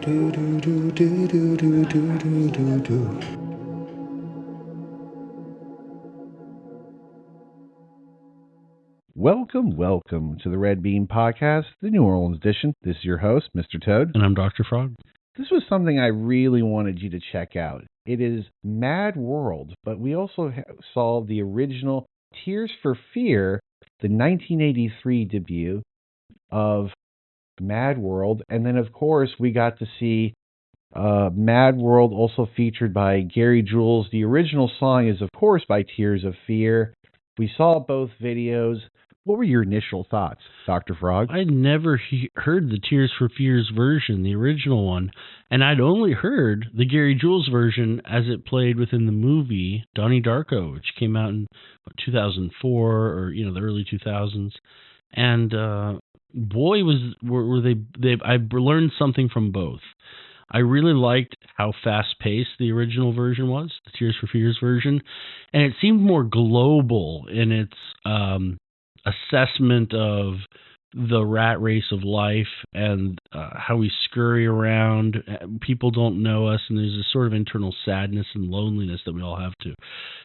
Do do do do do do do do do do. Welcome to the Red Bean Podcast, the New Orleans edition. This is your host, Mr. Toad. And I'm Dr. Frog. This was something I really wanted you to check out. It is Mad World, but we also saw the original Tears for Fear, the 1983 debut of Mad World. And then, of course, we got to see Mad World, also featured by Gary Jules. The original song is, of course, by Tears of Fear. We saw both videos. What were your initial thoughts, Dr. Frog? I'd never heard the Tears for Fears version, the original one, and I'd only heard the Gary Jules version as it played within the movie Donnie Darko, which came out in 2004 or the early 2000s. And boy, were they! I learned something from both. I really liked how fast-paced the original version was, the Tears for Fears version, and it seemed more global in its assessment of the rat race of life and how we scurry around. People don't know us, and there's this sort of internal sadness and loneliness that we all have to.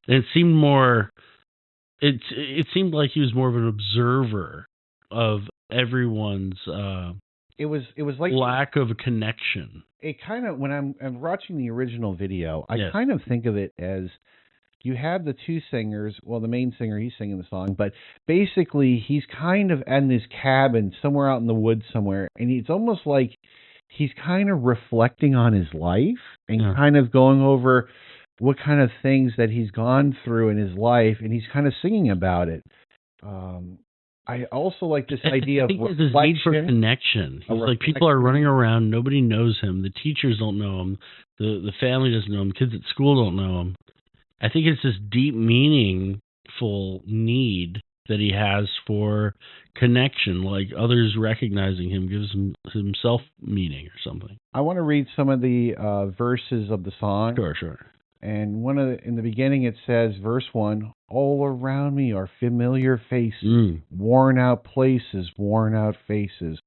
And it seemed more. It seemed like he was more of an observer of everyone's. It was like lack of a connection. It kind of, when I'm watching the original video, I kind of think of it as you have the two singers. Well, the main singer, he's singing the song, but basically he's kind of in this cabin somewhere out in the woods somewhere, and it's almost like he's kind of reflecting on his life and kind of going over what kind of things that he's gone through in his life, and he's kind of singing about it. I also like this idea of reflection. This need for connection. He's like, people are running around, nobody knows him, the teachers don't know him, the family doesn't know him, kids at school don't know him. I think it's this deep, meaningful need that he has for connection, like others recognizing him gives himself meaning or something. I want to read some of the verses of the song. Sure. And in the beginning it says, verse 1, all around me are familiar faces, worn out places, worn out faces,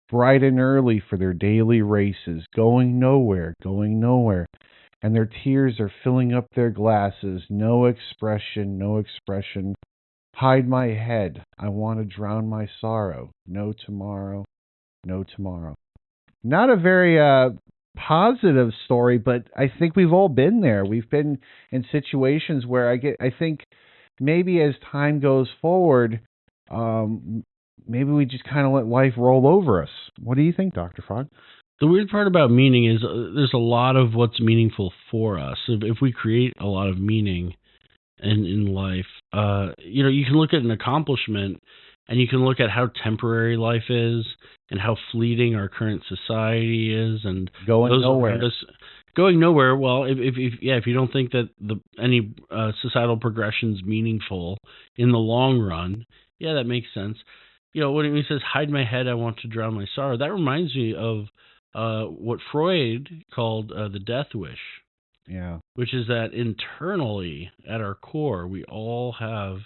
bright and early for their daily races, going nowhere, and their tears are filling up their glasses, no expression, hide my head, I want to drown my sorrow, no tomorrow. Not a very positive story, but I think we've all been there. We've been in situations where I think maybe as time goes forward, maybe we just kind of let life roll over us. What do you think, Dr. Frog? The weird part about meaning is there's a lot of what's meaningful for us. If we create a lot of meaning in life, you can look at an accomplishment and you can look at how temporary life is and how fleeting our current society is, and going nowhere. Well, if you don't think that any societal progression is meaningful in the long run, that makes sense. When he says "hide my head, I want to drown my sorrow," that reminds me of what Freud called the death wish. Yeah, which is that internally, at our core, we all have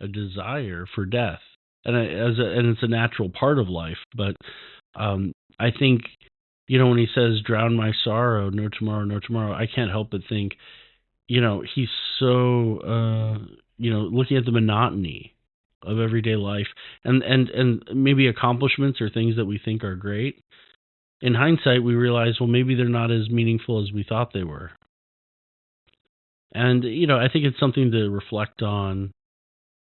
a desire for death. And it's a natural part of life, but I think when he says "drown my sorrow, no tomorrow," I can't help but think, he's so looking at the monotony of everyday life, and maybe accomplishments or things that we think are great. In hindsight, we realize, well, maybe they're not as meaningful as we thought they were. And I think it's something to reflect on.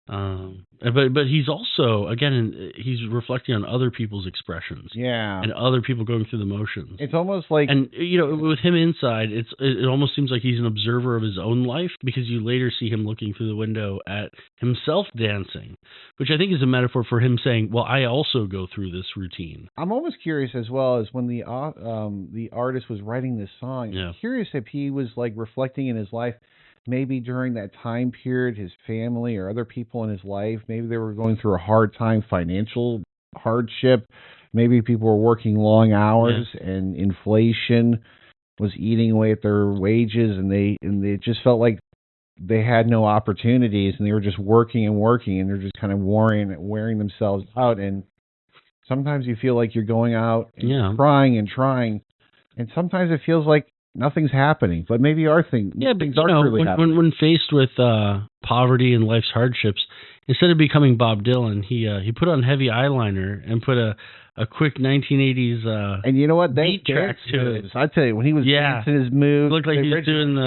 But he's also, again, he's reflecting on other people's expressions, and other people going through the motions. It's almost like, and with him inside, it almost seems like he's an observer of his own life, because you later see him looking through the window at himself dancing, which I think is a metaphor for him saying, "Well, I also go through this routine." I'm almost curious as well, as when the artist was writing this song. I'm curious if he was like reflecting in his life. Maybe during that time period, his family or other people in his life, maybe they were going through a hard time, financial hardship. Maybe people were working long hours and inflation was eating away at their wages, and they just felt like they had no opportunities, and they were just working, and they're just kind of wearing themselves out. And sometimes you feel like you're going out and trying, And sometimes it feels like nothing's happening, but maybe things are really happening. When faced with poverty and life's hardships, instead of becoming Bob Dylan, he put on heavy eyeliner and put a quick 1980s and you know what, beat track to it. I tell you, when he was dancing his moves, it looked like he was doing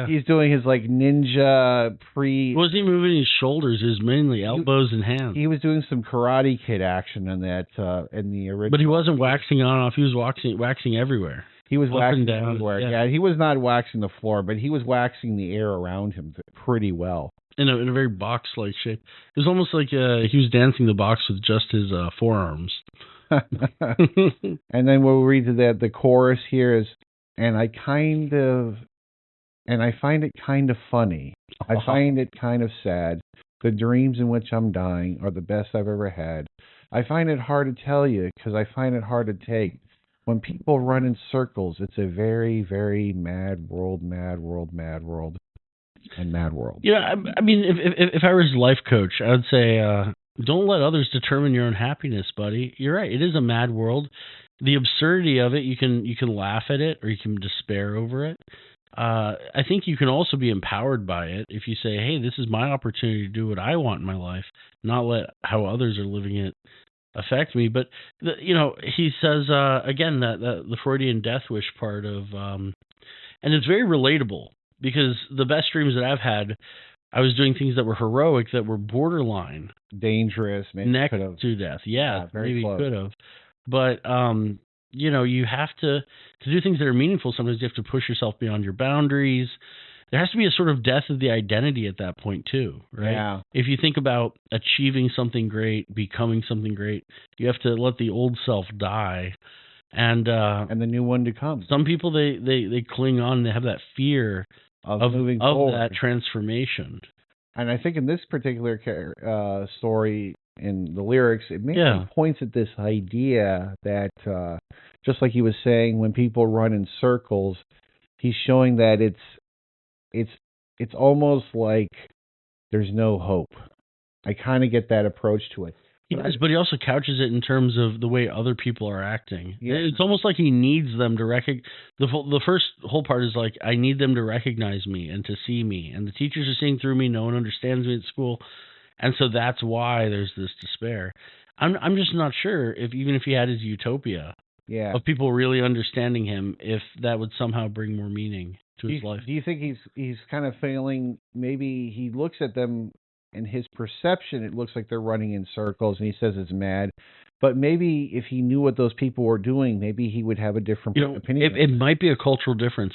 he's doing his like ninja wasn't he moving his shoulders? It was mainly elbows and hands. He was doing some Karate Kid action in that in the original. But he wasn't waxing on off. He was waxing everywhere. He was waxing down everywhere. Yeah, he was not waxing the floor, but he was waxing the air around him pretty well. In a very box-like shape. It was almost like he was dancing the box with just his forearms. And then we'll read the chorus here is, and I find it kind of funny. I find it kind of sad. The dreams in which I'm dying are the best I've ever had. I find it hard to tell you because I find it hard to take. When people run in circles, it's a very, very mad world, mad world, mad world, and mad world. Yeah, I mean, if I was his life coach, I would say, don't let others determine your own happiness, buddy. You're right. It is a mad world. The absurdity of it, you can laugh at it or you can despair over it. I think you can also be empowered by it if you say, hey, this is my opportunity to do what I want in my life, not let how others are living it affect me. But he says again that the Freudian death wish part of and it's very relatable because the best dreams that I've had, I was doing things that were heroic, that were borderline dangerous, maybe next to death. Maybe could have. But you have to do things that are meaningful. Sometimes you have to push yourself beyond your boundaries. There has to be a sort of death of the identity at that point too, right? Yeah. If you think about achieving something great, becoming something great, you have to let the old self die, and the new one to come. Some people they cling on. They have that fear of moving forward, that transformation. And I think in this particular story in the lyrics, it mainly points at this idea that just like he was saying, when people run in circles, he's showing that it's almost like there's no hope. I kind of get that approach to it. He does, but he also couches it in terms of the way other people are acting. Yeah. It's almost like he needs them to recognize. The first whole part is like, I need them to recognize me and to see me. And the teachers are seeing through me. No one understands me at school. And so that's why there's this despair. I'm just not sure even if he had his utopia of people really understanding him, if that would somehow bring more meaning to his life. Do you think he's kind of failing? Maybe he looks at them, in his perception, it looks like they're running in circles, and he says it's mad. But maybe if he knew what those people were doing, maybe he would have a different opinion. It might be a cultural difference.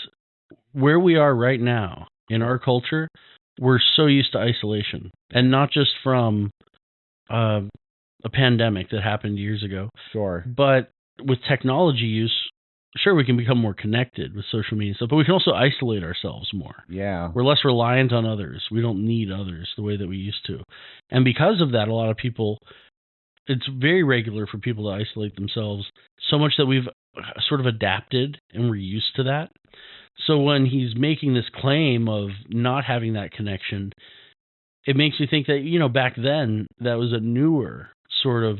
Where we are right now in our culture, we're so used to isolation, and not just from a pandemic that happened years ago. Sure. But with technology use, sure, we can become more connected with social media and stuff, but we can also isolate ourselves more. Yeah. We're less reliant on others. We don't need others the way that we used to. And because of that, a lot of people, it's very regular for people to isolate themselves, so much that we've sort of adapted and we're used to that. So when he's making this claim of not having that connection, it makes me think that, back then, that was a newer sort of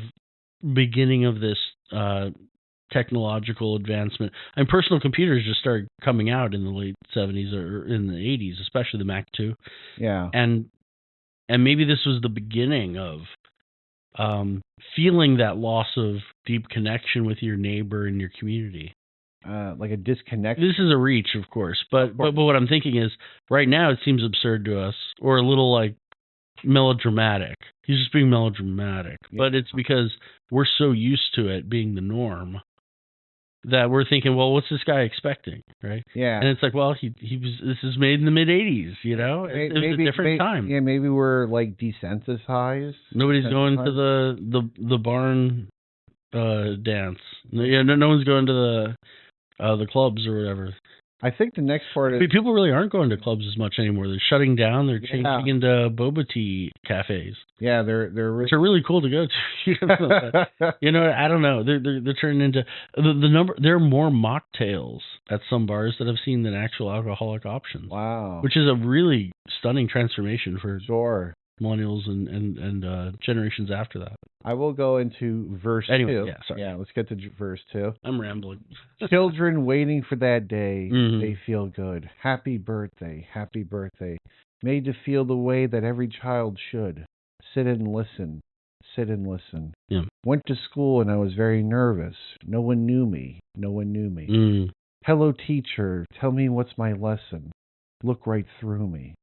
beginning of this technological advancement. And personal computers just started coming out in the late 70s or in the 80s, especially the Mac II. Yeah. And maybe this was the beginning of feeling that loss of deep connection with your neighbor and your community. Like a disconnect. This is a reach, of course. But what I'm thinking is, right now it seems absurd to us, or a little like melodramatic. He's just being melodramatic. Yeah. But it's because we're so used to it being the norm that we're thinking, well, what's this guy expecting, right? Yeah. And it's like, well, he was. This is made in the mid '80s, It was a different time. Yeah, maybe we're like desensitized. Nobody's going to the barn dance. Yeah, no one's going to the clubs or whatever. I think the next part is... People really aren't going to clubs as much anymore. They're shutting down. They're changing into boba tea cafes. Yeah, they're which are really cool to go to. I don't know. They're turning into the number. There are more mocktails at some bars that I've seen than actual alcoholic options. Wow, which is a really stunning transformation for sure. millennials and generations after that. I will go into verse 2. Yeah, sorry. Yeah, let's get to verse 2. I'm rambling. Children waiting for that day, Mhm. they feel good. Happy birthday, made to feel the way that every child should. Sit and listen, Yeah. Went to school and I was very nervous. No one knew me. Mm. Hello, teacher, tell me what's my lesson. Look right through me.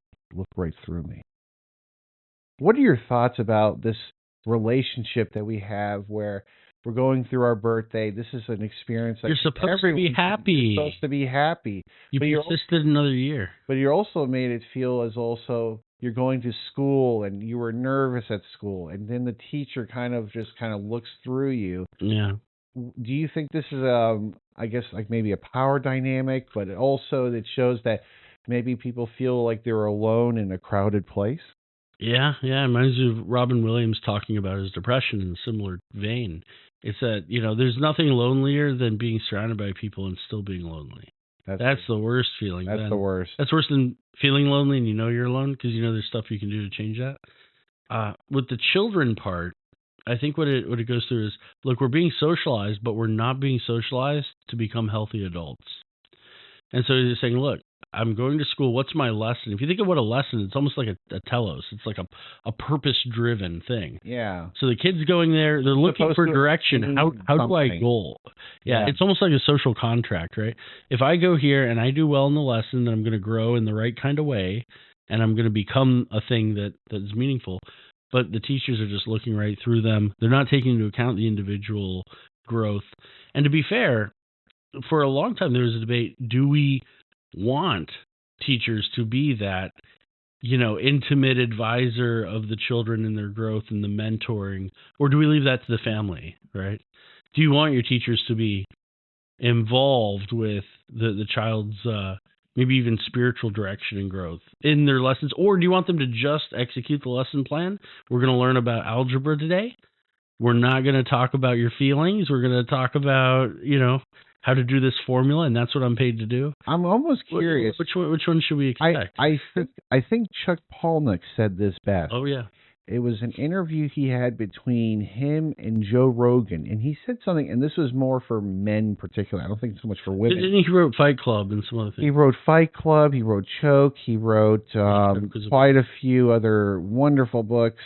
What are your thoughts about this relationship that we have where we're going through our birthday? This is an experience that You're supposed to be happy. You're supposed to be happy. You persisted another year. But you also made it feel as also you're going to school and you were nervous at school, and then the teacher kind of looks through you. Yeah. Do you think this is I guess like maybe a power dynamic, but also it shows that maybe people feel like they're alone in a crowded place? Yeah, it reminds me of Robin Williams talking about his depression in a similar vein. It's that, there's nothing lonelier than being surrounded by people and still being lonely. That's the worst feeling. That's the worst. That's worse than feeling lonely and you're alone, because there's stuff you can do to change that. With the children part, I think what it goes through is, look, we're being socialized, but we're not being socialized to become healthy adults. And so they're saying, look, I'm going to school. What's my lesson? If you think of what a lesson, it's almost like a telos. It's like a purpose-driven thing. Yeah. So the kids going there, they're looking for direction. How do I go? Yeah, it's almost like a social contract, right? If I go here and I do well in the lesson, then I'm going to grow in the right kind of way, and I'm going to become a thing that's meaningful. But the teachers are just looking right through them. They're not taking into account the individual growth. And to be fair, for a long time there was a debate, do we want teachers to be that, intimate advisor of the children and their growth and the mentoring, or do we leave that to the family, right? Do you want your teachers to be involved with the child's maybe even spiritual direction and growth in their lessons, or do you want them to just execute the lesson plan? We're going to learn about algebra today. We're not going to talk about your feelings. We're going to talk about, how to do this formula, and that's what I'm paid to do. I'm almost curious. Which one should we expect? I think Chuck Palahniuk said this best. Oh, yeah. It was an interview he had between him and Joe Rogan, and he said something, and this was more for men particularly. I don't think so much for women. Didn't he wrote Fight Club and some other things? He wrote Fight Club. He wrote Choke. He wrote quite a few other wonderful books.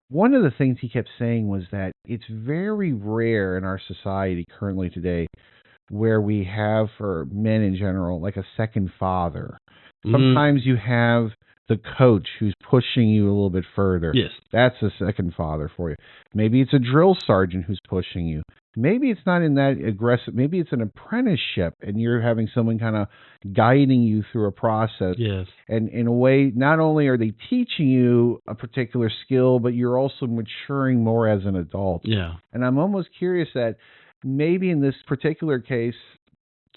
One of the things he kept saying was that it's very rare in our society currently today where we have, for men in general, like a second father. Sometimes you have the coach who's pushing you a little bit further. Yes. That's a second father for you. Maybe it's a drill sergeant who's pushing you. Maybe it's not in that aggressive. Maybe it's an apprenticeship and you're having someone kind of guiding you through a process. Yes. And in a way, not only are they teaching you a particular skill, but you're also maturing more as an adult. Yeah. And I'm almost curious that maybe in this particular case,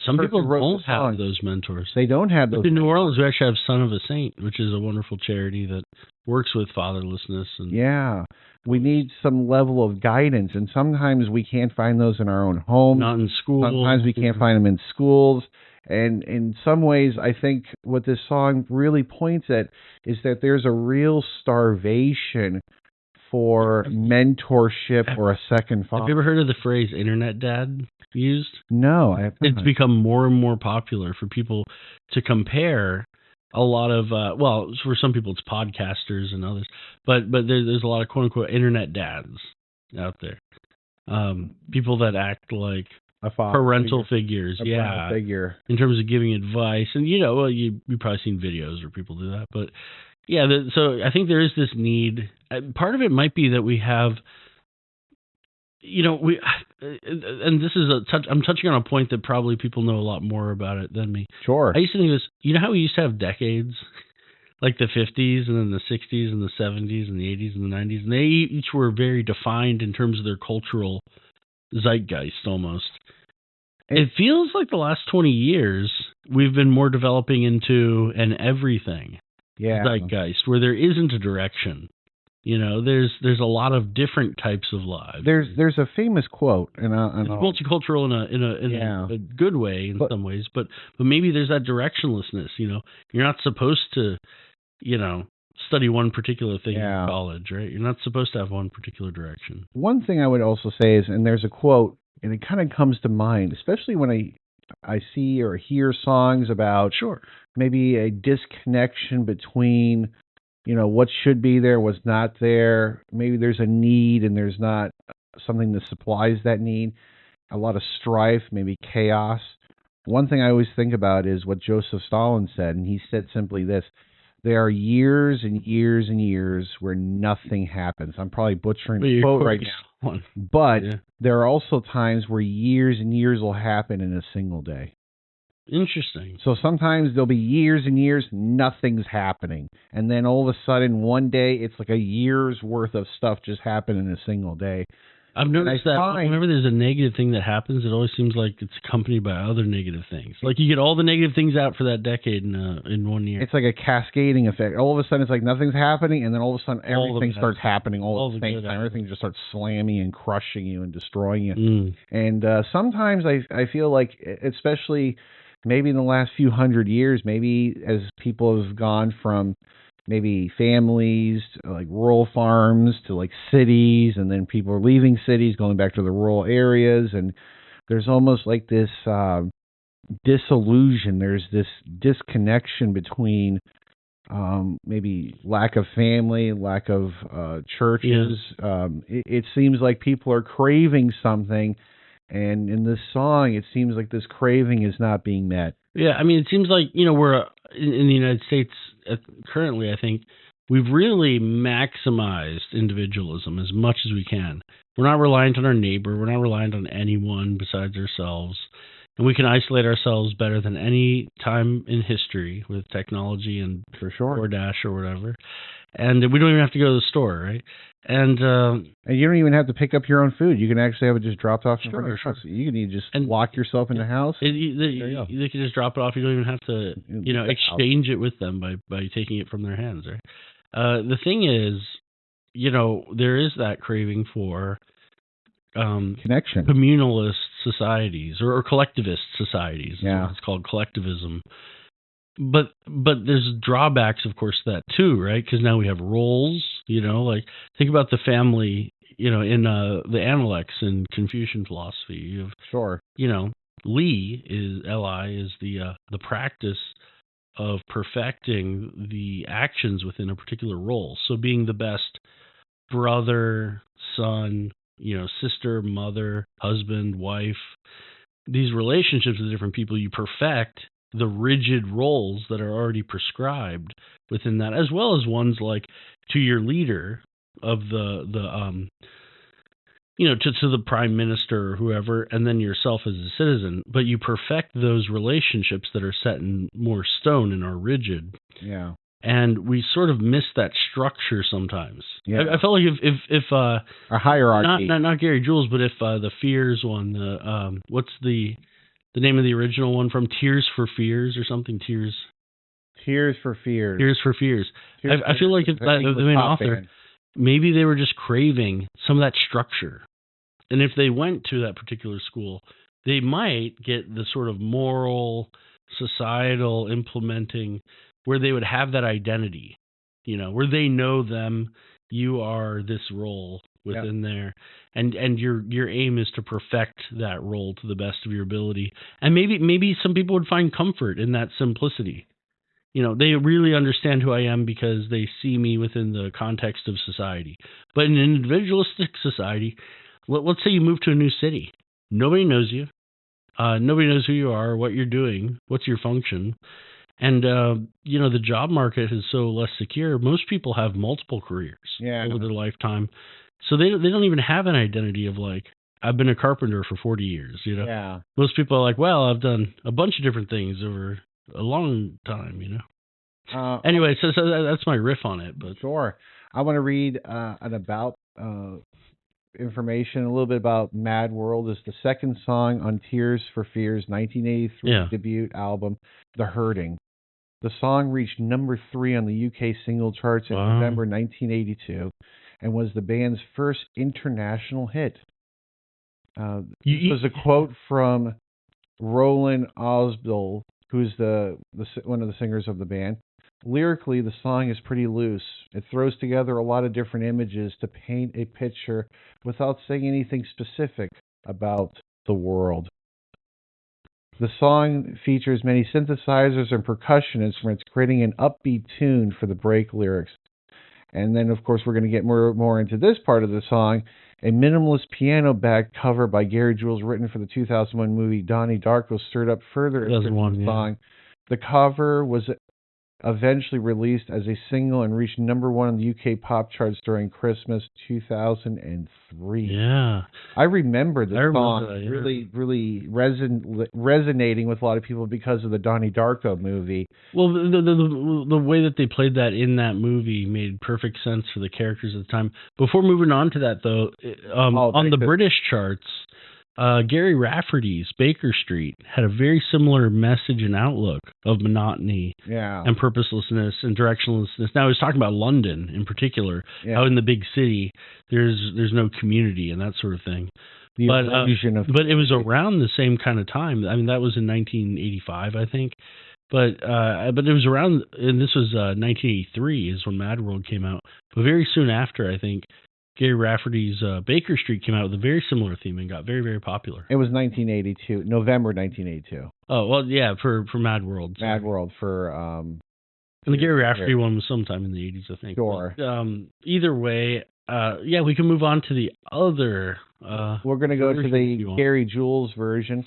some people don't have those mentors. They don't have those. In New Orleans, we actually have Son of a Saint, which is a wonderful charity that works with fatherlessness. And yeah, we need some level of guidance, and sometimes we can't find those in our own home. Not in school. Sometimes we can't find them in schools. And in some ways, I think what this song really points at is that there's a real starvation for mentorship or a second father. Have you ever heard of the phrase internet dad used? No, I haven't. It's become more and more popular for people to compare a lot of, for some people it's podcasters and others, but there's a lot of quote-unquote internet dads out there. People that act like a father parental figures, parental figure. In terms of giving advice. And, you've probably seen videos where people do that, but yeah, so I think there is this need. Part of it might be that we have, and this is I'm touching on a point that probably people know a lot more about it than me. Sure. I used to think this, how we used to have decades, like the 50s and then the 60s and the 70s and the 80s and the 90s, and they each were very defined in terms of their cultural zeitgeist almost. It feels like the last 20 years we've been more developing into an everything. Yeah. Zeitgeist, where there isn't a direction. There's a lot of different types of lives. There's a famous quote, and it's multicultural in a good way in some ways, but maybe there's that directionlessness. You're not supposed to, study one particular thing in college, right? You're not supposed to have one particular direction. One thing I would also say is, and there's a quote, and it kind of comes to mind, especially when I see or hear songs about maybe a disconnection between, what should be there, what's not there. Maybe there's a need and there's not something that supplies that need. A lot of strife, maybe chaos. One thing I always think about is what Joseph Stalin said, and he said simply this: there are years and years and years where nothing happens. I'm probably butchering the quote right now, but there are also times where years and years will happen in a single day. Interesting. So sometimes there'll be years and years, nothing's happening. And then all of a sudden, one day, it's like a year's worth of stuff just happened in a single day. I've noticed that whenever there's a negative thing that happens, it always seems like it's accompanied by other negative things. Like you get all the negative things out for that decade in 1 year. It's like a cascading effect. All of a sudden, it's like nothing's happening, and then all of a sudden, everything starts happening all at the same time. Everything just starts slamming and crushing you and destroying you. And sometimes I feel like, especially maybe in the last few hundred years, maybe as people have gone from maybe families to like rural farms to like cities, and then people are leaving cities, going back to the rural areas, and there's almost like this disillusion. There's this disconnection between maybe lack of family, lack of churches. It seems like people are craving something, and in this song, it seems like this craving is not being met. Yeah, I mean, it seems like, we're in the United States currently, I think, we've really maximized individualism as much as we can. We're not reliant on our neighbor. We're not reliant on anyone besides ourselves. And we can isolate ourselves better than any time in history with technology and DoorDash or whatever. And we don't even have to go to the store, right? And you don't even have to pick up your own food. You can actually have it just dropped off in front of your house. You can just lock yourself in the house. They can just drop it off. You don't even have to, exchange it with them by taking it from their hands, right? The thing is, there is that craving for connection, communalist societies or collectivist societies. Yeah, it's called collectivism. But there's drawbacks, of course, to that too, right? Because now we have roles. Like think about the family. In the Analects in Confucian philosophy, you have Li is the practice of perfecting the actions within a particular role. So being the best brother, son, sister, mother, husband, wife, these relationships with different people, you perfect the rigid roles that are already prescribed within that, as well as ones like to your leader of the to the prime minister or whoever, and then yourself as a citizen. But you perfect those relationships that are set in more stone and are rigid. Yeah. And we sort of miss that structure sometimes. Yeah. I felt like if a hierarchy, not Gary Jules, but if the Fears one, what's the name of the original one from Tears for Fears or something? Tears for Fears. Tears for Fears. I feel like if the main author, maybe they were just craving some of that structure. And if they went to that particular school, they might get the sort of moral, societal implementing where they would have that identity, where they know them, you are this role within there. And your aim is to perfect that role to the best of your ability. And maybe some people would find comfort in that simplicity. They really understand who I am because they see me within the context of society. But in an individualistic society, let's say you move to a new city. Nobody knows you. Nobody knows who you are, what you're doing, what's your function. And, the job market is so less secure. Most people have multiple careers over their lifetime. So they don't even have an identity of like, I've been a carpenter for 40 years, Yeah. Most people are like, well, I've done a bunch of different things over a long time, Anyway, so that's my riff on it. But sure. I want to read an about information, a little bit about Mad World. Is the second song on Tears for Fears' 1983 debut album, The Hurting. The song reached number 3 on the UK single charts in November 1982 and was the band's first international hit. This was a quote from Roland Osbald, who's one of the singers of the band. Lyrically, the song is pretty loose. It throws together a lot of different images to paint a picture without saying anything specific about the world. The song features many synthesizers and percussion instruments, creating an upbeat tune for the break lyrics. And then, of course, we're going to get more into this part of the song. A minimalist piano back cover by Gary Jules, written for the 2001 movie Donnie, Darko, stirred up further interest in the song. The cover was eventually released as a single and reached #1 on the UK pop charts during Christmas 2003. Yeah. I remember the song really resonating with a lot of people because of the Donnie Darko movie. Well, the way that they played that in that movie made perfect sense for the characters at the time. Before moving on to that, though, on the British charts, Gary Rafferty's Baker Street had a very similar message and outlook of monotony and purposelessness and directionlessness. Now, I was talking about London in particular, how in the big city there's no community and that sort of thing. But it was around the same kind of time. I mean, that was in 1985, I think. But it was around, and this was 1983 is when Madworld came out. But very soon after, I think, Gary Rafferty's Baker Street came out with a very similar theme and got very, very popular. It was 1982, November 1982. Oh, well, yeah, for Madworld. So. Madworld for... and the Gary Rafferty one was sometime in the 80s, I think. Sure. But, either way, we can move on to the other... We're going to go to the Gary Jules version.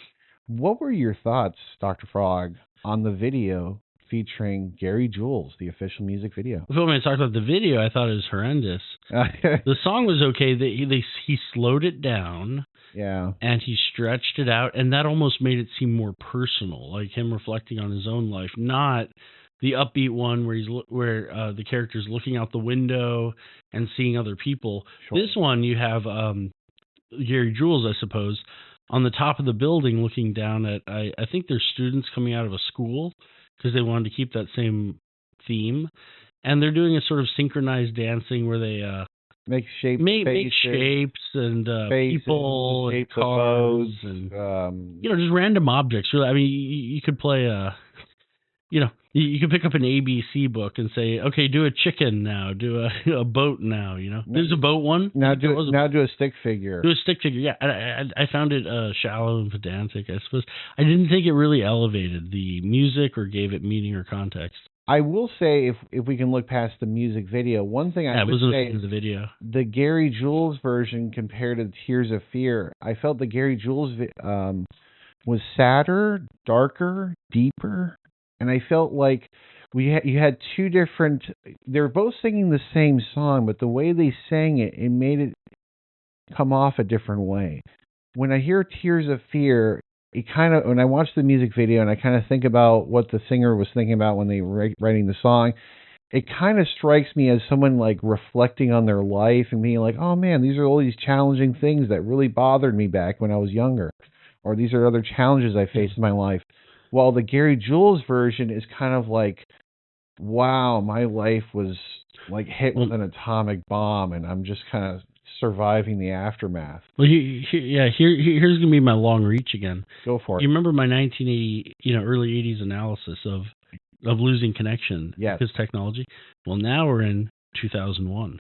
What were your thoughts, Dr. Frog, on the video featuring Gary Jules, the official music video? When I talked about the video, I thought it was horrendous. The song was okay. He slowed it down. Yeah. And he stretched it out, and that almost made it seem more personal, like him reflecting on his own life, not the upbeat one where the character's looking out the window and seeing other people. Sure. This one, you have Gary Jules, I suppose, on the top of the building looking down at, I think there's students coming out of a school, because they wanted to keep that same theme. And they're doing a sort of synchronized dancing where they make shapes and faces, people and cars and just random objects. Really, I mean, you could play you could pick up an ABC book and say, okay, do a chicken now, do a boat now. There's a boat one. Now do a stick figure. Do a stick figure. Yeah, I found it shallow and pedantic, I suppose. I didn't think it really elevated the music or gave it meaning or context. I will say, if we can look past the music video, one thing I would say is the video. The Gary Jules version compared to Tears of Fear, I felt the Gary Jules was sadder, darker, deeper, and I felt like you had two different. They were both singing the same song, but the way they sang it made it come off a different way. When I hear Tears of Fear, when I watch the music video and I kind of think about what the singer was thinking about when they were writing the song, it kind of strikes me as someone like reflecting on their life and being like, oh man, these are all these challenging things that really bothered me back when I was younger, or these are other challenges I faced in my life. While the Gary Jules version is kind of like, wow, my life was like hit with an atomic bomb and I'm just kind of surviving the aftermath. Well, here's going to be my long reach again. Go for it. You remember my 1980, early 80s analysis of losing connection because technology? Well, now we're in 2001.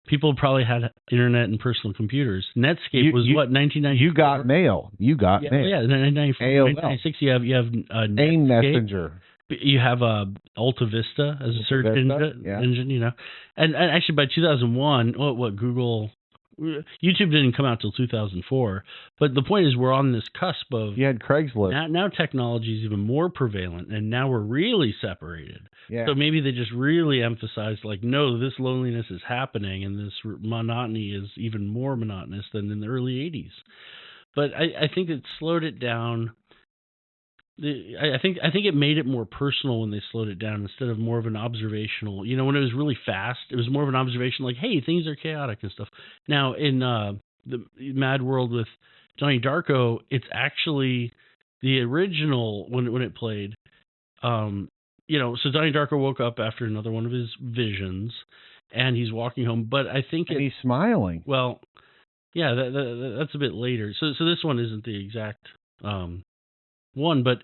People probably had internet and personal computers. Netscape was what, 1994? You got mail. Yeah, 1996. You have AIM Messenger. You have Alta Vista as a search engine, and actually by 2001, what Google, YouTube didn't come out till 2004. But the point is, we're on this cusp of you had Craigslist. Now technology is even more prevalent, and now we're really separated. Yeah. So maybe they just really emphasized, like, no, this loneliness is happening, and this monotony is even more monotonous than in the early 80s. But I think it slowed it down. I think it made it more personal when they slowed it down instead of more of an observational. When it was really fast, it was more of an observation, like, hey, things are chaotic and stuff. Now, in the Mad World with Donnie Darko, it's actually the original when it played. So Donnie Darko woke up after another one of his visions, and he's walking home. But I think he's smiling. Well, yeah, that's a bit later. So this one isn't the exact one, but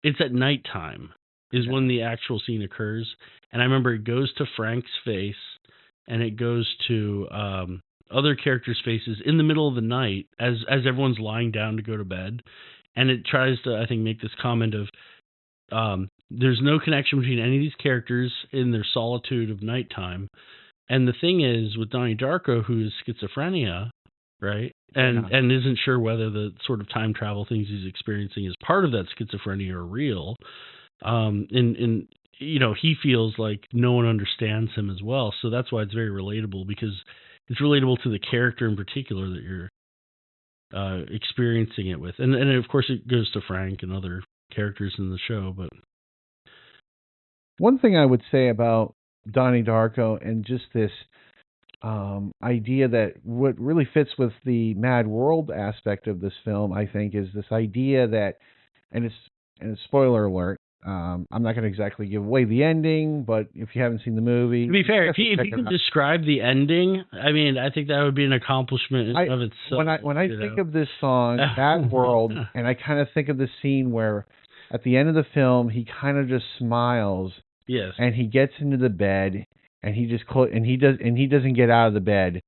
it's at nighttime. is when the actual scene occurs. And I remember it goes to Frank's face, and it goes to other characters' faces in the middle of the night as everyone's lying down to go to bed. And it tries to, I think, make this comment of there's no connection between any of these characters in their solitude of nighttime. And the thing is, with Donnie Darko, who is schizophrenia, right, and isn't sure whether the sort of time travel things he's experiencing is part of that schizophrenia or real, and he feels like no one understands him as well. So that's why it's very relatable, because it's relatable to the character in particular that you're experiencing it with. And of course it goes to Frank and other characters in the show. But one thing I would say about Donnie Darko and just this idea that what really fits with the Mad World aspect of this film, I think, is this idea that, and it's spoiler alert, I'm not going to exactly give away the ending, but if you haven't seen the movie, to be fair, if you could describe the ending, I mean, I think that would be an accomplishment of itself. When I think of this song, Mad World, and I kind of think of the scene where at the end of the film he kind of just smiles, yes, and he gets into the bed and he just he doesn't get out of the bed.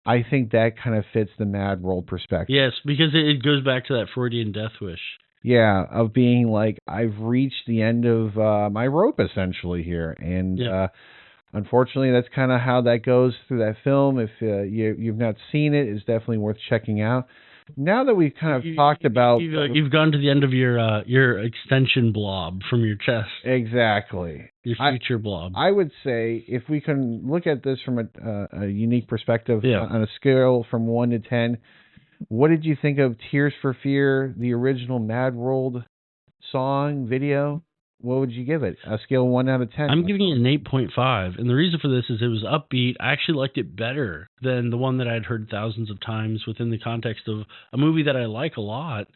I think that kind of fits the Mad World perspective. Yes, because it goes back to that Freudian death wish. Yeah, of being like, I've reached the end of my rope essentially here, and unfortunately, that's kind of how that goes through that film. If you've not seen it, it's definitely worth checking out. Now that we've kind of talked about... You've gone to the end of your extension blob from your chest. Exactly. Your future blob. I would say, if we can look at this from a unique perspective, on a scale from 1 to 10, what did you think of Tears for Fear, the original Mad World song, video? What would you give it? A scale 1 out of 10? I'm giving it an 8.5. And the reason for this is it was upbeat. I actually liked it better than the one that I'd heard thousands of times within the context of a movie that I like a lot.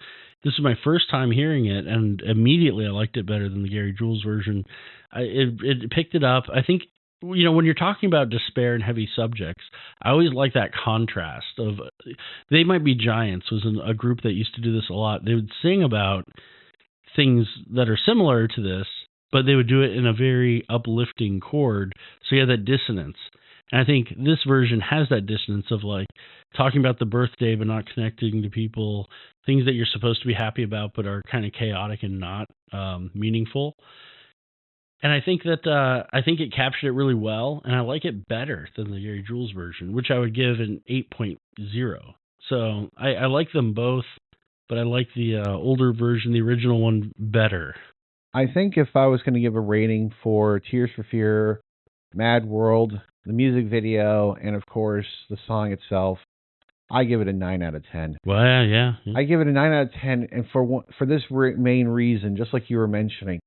This is my first time hearing it, and immediately I liked it better than the Gary Jules version. It picked it up. I think, when you're talking about despair and heavy subjects, I always like that contrast of They Might Be Giants was a group that used to do this a lot. They would sing about things that are similar to this, but they would do it in a very uplifting chord, so you have that dissonance. And I think this version has that dissonance of like talking about the birthday but not connecting to people, things that you're supposed to be happy about but are kind of chaotic and not meaningful. And I think that it captured it really well, and I like it better than the Gary Jules version, which I would give an 8.0. So I like them both, but I like the older version, the original one, better. I think if I was going to give a rating for Tears for Fear, Mad World, the music video, and of course the song itself, I give it a 9 out of 10. Well, yeah. I give it a 9 out of 10, and for this main reason, just like you were mentioning,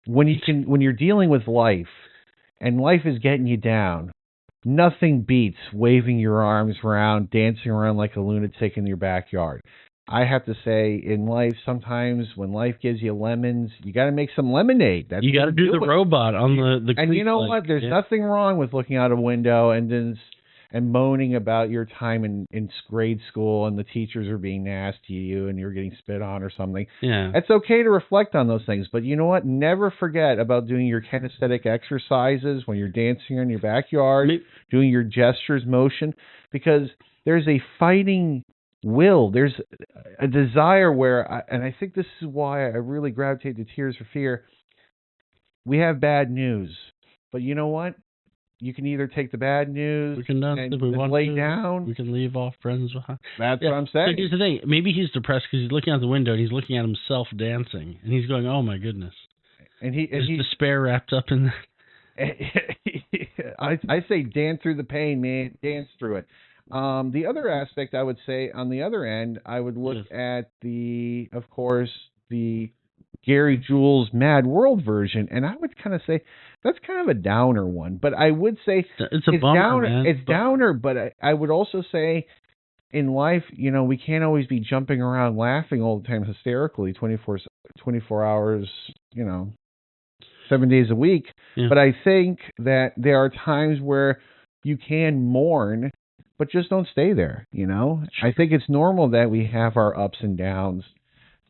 when you're dealing with life, and life is getting you down, nothing beats waving your arms around, dancing around like a lunatic in your backyard. I have to say, in life, sometimes when life gives you lemons, you got to make some lemonade. You got to do the robot on the. And you know what? There's nothing wrong with looking out a window and moaning about your time in grade school and the teachers are being nasty to you and you're getting spit on or something. Yeah, it's okay to reflect on those things, but you know what? Never forget about doing your kinesthetic exercises when you're dancing in your backyard, doing your gestures, motion, because there's a fighting will. There's a desire and I think this is why I really gravitate to Tears for Fear. We have bad news, but you know what? You can either take the bad news and lay down. We can leave off friends behind. That's what I'm saying. So here's the thing. Maybe he's depressed because he's looking out the window and he's looking at himself dancing, and he's going, "Oh my goodness!" And he's despair wrapped up in that. I say dance through the pain, man. Dance through it. The other aspect I would say on the other end, I would look at of course, the Gary Jules Mad World version, and I would kind of say that's kind of a downer one. But I would say it's a bummer, downer. Man. It's downer, but I would also say in life, we can't always be jumping around laughing all the time hysterically, 24 hours, 7 days a week. Yeah. But I think that there are times where you can mourn, but just don't stay there, Sure. I think it's normal that we have our ups and downs,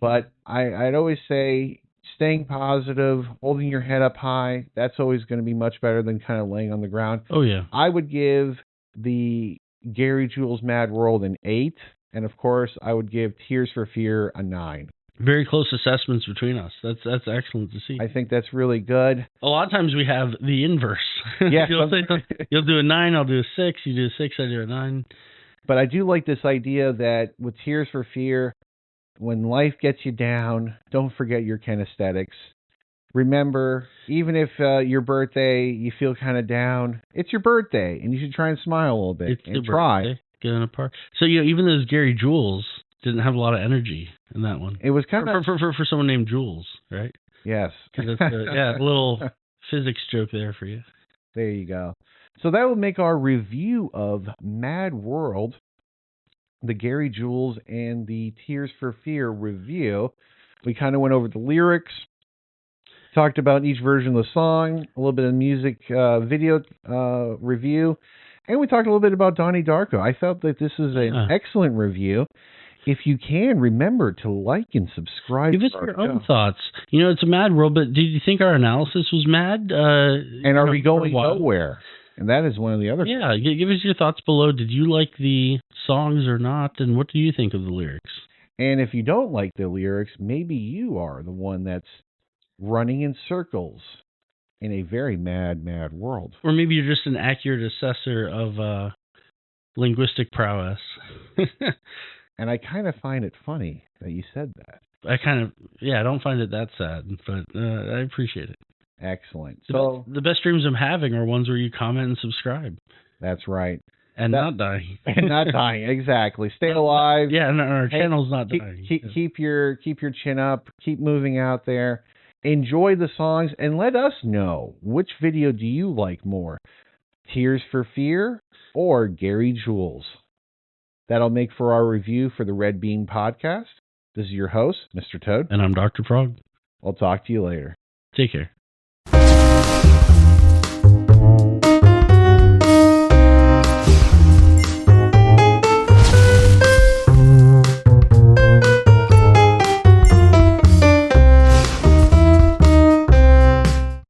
but I'd always say staying positive, holding your head up high, that's always going to be much better than kind of laying on the ground. Oh, yeah. I would give the Gary Jules Mad World an 8. And, of course, I would give Tears for Fear a 9. Very close assessments between us. That's excellent to see. I think that's really good. A lot of times we have the inverse. Yeah, you'll do a 9, I'll do a 6. You do a 6, I do a 9. But I do like this idea that with Tears for Fear, when life gets you down, don't forget your kinesthetics. Remember, even if your birthday, you feel kind of down, it's your birthday, and you should try and smile a little bit and try. Birthday. Get in a park. So, even those Gary Jules didn't have a lot of energy in that one. It was kind of... For someone named Jules, right? Yes. That's a little physics joke there for you. There you go. So that will make our review of Mad World, the Gary Jules and the Tears for Fear review. We kind of went over the lyrics, talked about each version of the song, a little bit of music video review, and we talked a little bit about Donnie Darko. I felt that this is an excellent review. If you can, remember to like and subscribe. Give us your own thoughts. It's a mad world, but did you think our analysis was mad? And are we going nowhere? And that is one of the other... Yeah, give us your thoughts below. Did you like the songs or not? And what do you think of the lyrics? And if you don't like the lyrics, maybe you are the one that's running in circles in a very mad, mad world. Or maybe you're just an accurate assessor of linguistic prowess. And I kind of find it funny that you said that. I don't find it that sad, but I appreciate it. Excellent. So the best dreams I'm having are ones where you comment and subscribe. That's right. And not dying. And not dying, exactly. Stay alive. Yeah, and our channel's not dying. Keep your chin up. Keep moving out there. Enjoy the songs, and let us know, which video do you like more, Tears for Fear or Gary Jules? That'll make for our review for the Red Bean Podcast. This is your host, Mr. Toad. And I'm Dr. Frog. I'll talk to you later. Take care.